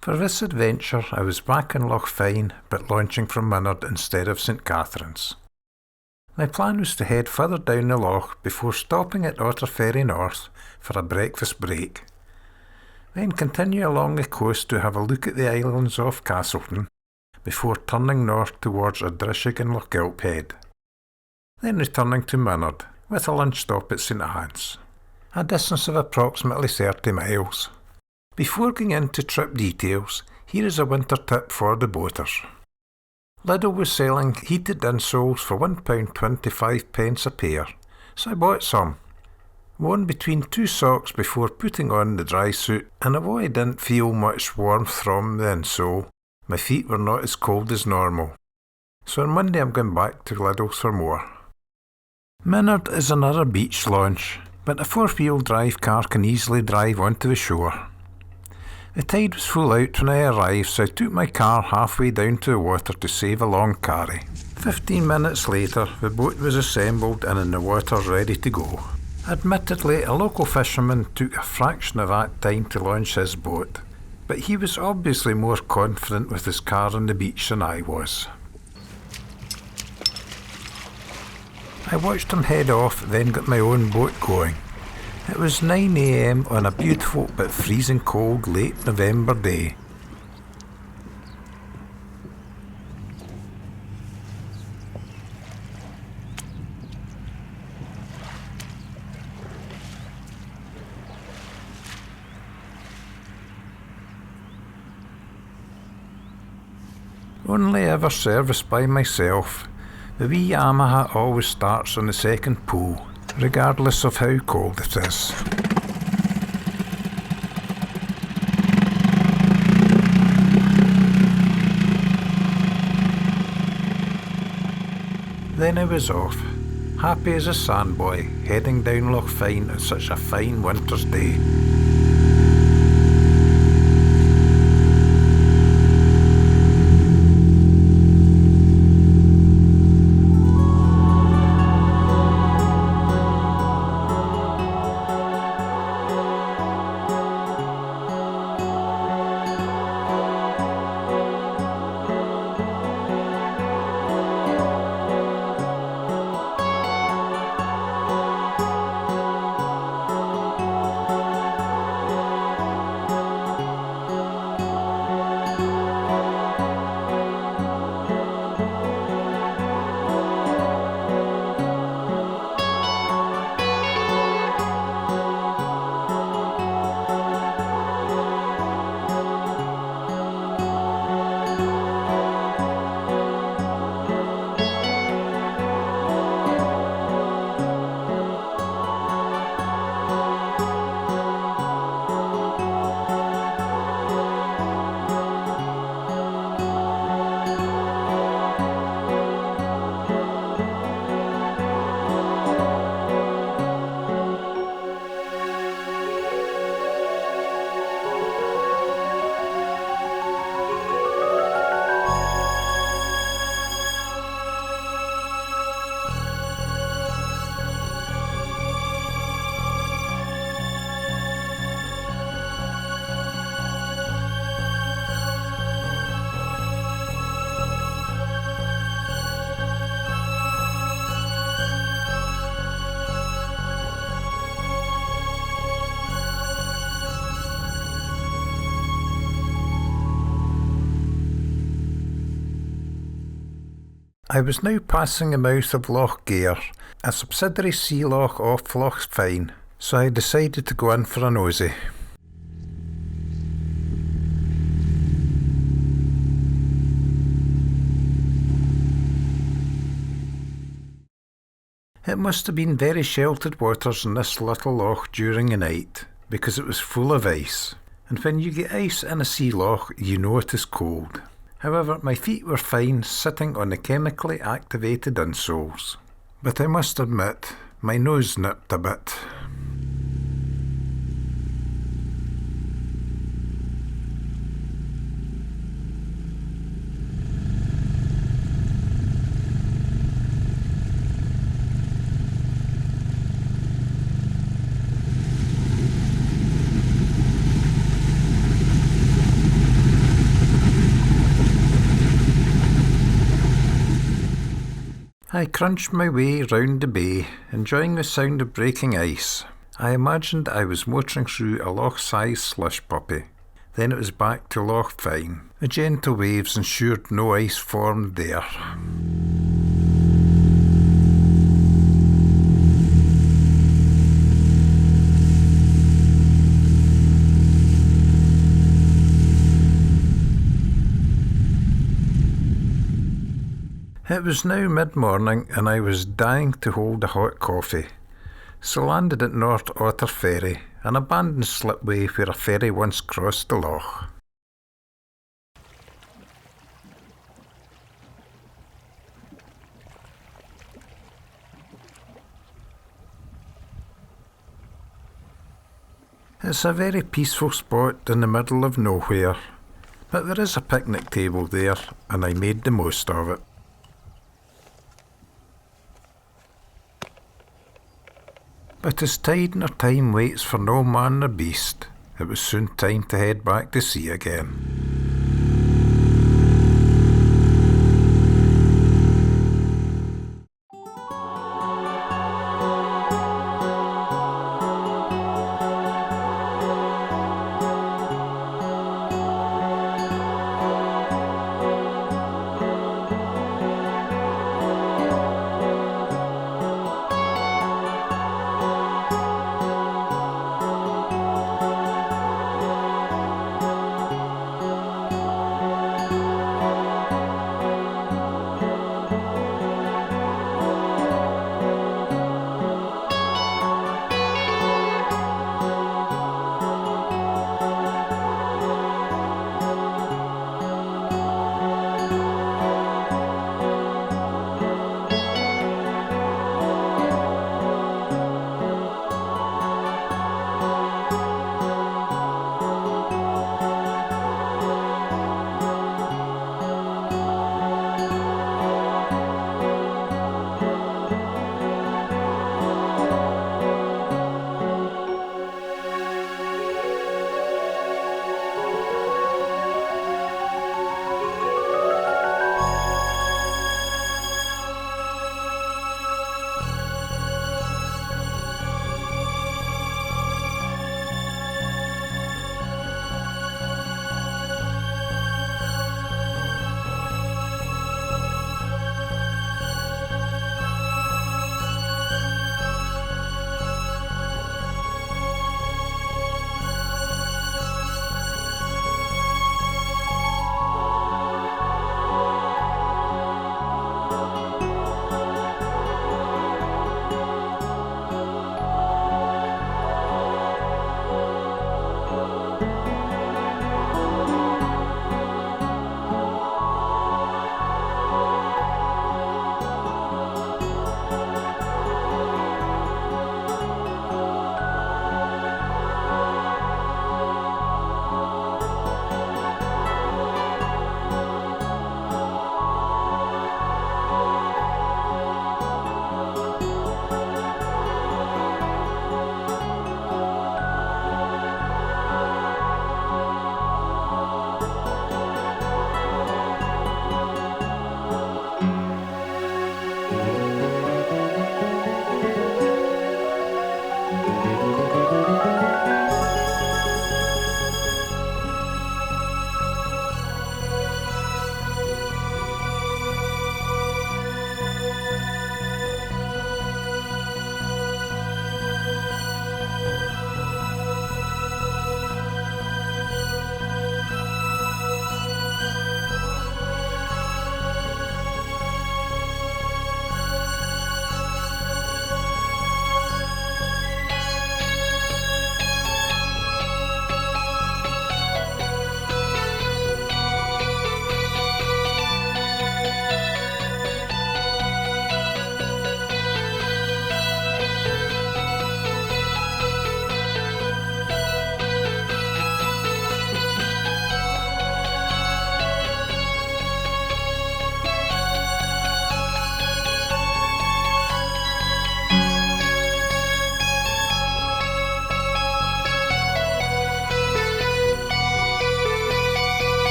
For this adventure I was back in Loch Fyne, but launching from Minard instead of St Catherine's. My plan was to head further down the loch before stopping at Otterferry North for a breakfast break. Then continue along the coast to have a look at the islands off Castleton, before turning north towards Adrishig and Lochgilphead. Then returning to Minard, with a lunch stop at St Anne's, a distance of approximately 30 miles. Before going into trip details, here is a winter tip for the boaters. Lidl was selling heated insoles for £1.25 a pair, so I bought some. Worn between two socks before putting on the dry suit, and although I didn't feel much warmth from the insole, my feet were not as cold as normal. So on Monday I'm going back to Lidl's for more. Minard is another beach launch, but a four-wheel drive car can easily drive onto the shore. The tide was full out when I arrived, so I took my car halfway down to the water to save a long carry. 15 minutes later, the boat was assembled and in the water ready to go. Admittedly, a local fisherman took a fraction of that time to launch his boat, but he was obviously more confident with his car on the beach than I was. I watched him head off, then got my own boat going. It was 9 AM on a beautiful but freezing cold late November day. Only ever serviced by myself, the wee Yamaha always starts on the second pull, regardless of how cold it is. Then I was off, happy as a sandboy, heading down Loch Fyne on such a fine winter's day. I was now passing the mouth of Loch Gair, a subsidiary sea loch off Loch Fyne, so I decided to go in for a nosy. It must have been very sheltered waters in this little loch during the night, because it was full of ice, and when you get ice in a sea loch you know it is cold. However, my feet were fine sitting on the chemically activated insoles. But I must admit, my nose nipped a bit. I crunched my way round the bay, enjoying the sound of breaking ice. I imagined I was motoring through a loch-sized slush puppy. Then it was back to Loch Fyne. The gentle waves ensured no ice formed there. It was now mid-morning and I was dying to hold a hot coffee, so landed at North Otter Ferry, an abandoned slipway where a ferry once crossed the loch. It's a very peaceful spot in the middle of nowhere, but there is a picnic table there and I made the most of it. But as tide nor time waits for no man nor beast, it was soon time to head back to sea again.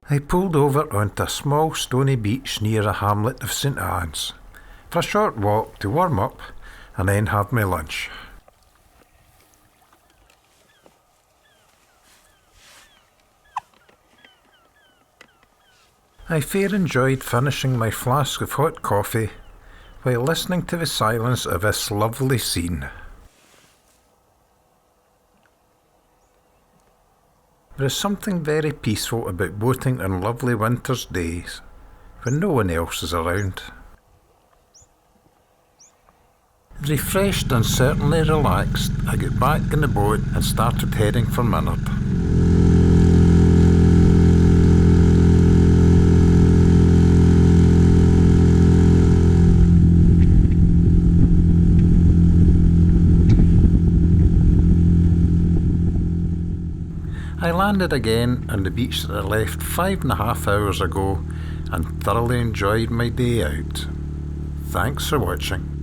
I pulled over onto a small stony beach near a hamlet of St Anne's for a short walk to warm up and then have my lunch. I fair enjoyed finishing my flask of hot coffee while listening to the silence of this lovely scene. There is something very peaceful about boating on lovely winter's days when no one else is around. Refreshed and certainly relaxed, I got back in the boat and started heading for Minard. I landed again on the beach that I left 5.5 hours ago and thoroughly enjoyed my day out. Thanks for watching.